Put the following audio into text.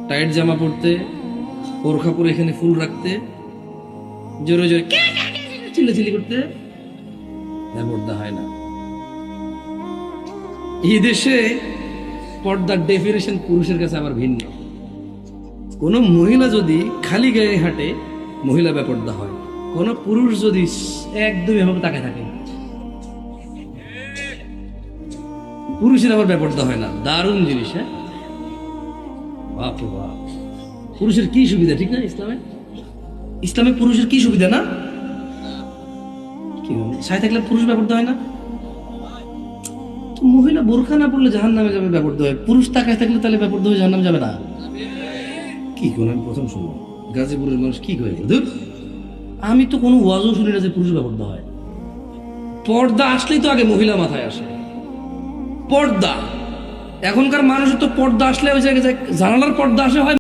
Tight জামা পরতে, বোরখা পরে এখানে ফুল রাখতে, জোরে জোরে চিল্লাচিল্লি করতে পর্দা হয় না। এই দেশে পর্দার ডেফিনেশন পুরুষের কাছে আবার ভিন্ন। কোন মহিলা যদি খালি গায়ে হাঁটে, মহিলা বেপর্দা হয়। কোন পুরুষ যদি একদমই এভাবে তাকায় থাকে, পুরুষের আবার বেপর্দা হয় না। দারুণ জিনিস। হ্যাঁ, বাপ রে বাপ। পুরুষের কি সুবিধা, ঠিক না? ইসলামে পুরুষের কি সুবিধা না? কি সাথে থাকলে পুরুষ বেপর্দা হয় না? মহিলা বোরখা না পড়লে জাহান্নামে যাবে, বেপর্দা হয়। পুরুষ তাকায় থাকলে তাহলে বেপর্দা হয়ে জাহান্নামে যাবে না? কি কোন আমি প্রথম শুনলাম গাজীপুরের মানুষ কি করে। আমি তো কোনো ওয়াজও শুনি না যে পুরুষ বেপর্দা হয়। পর্দা আসলেই তো আগে মহিলা মাথায় আসে। পর্দা, এখনকার মানুষের তো পর্দা আসলে ওই জায়গায় জানালার পর্দা আসে হয়।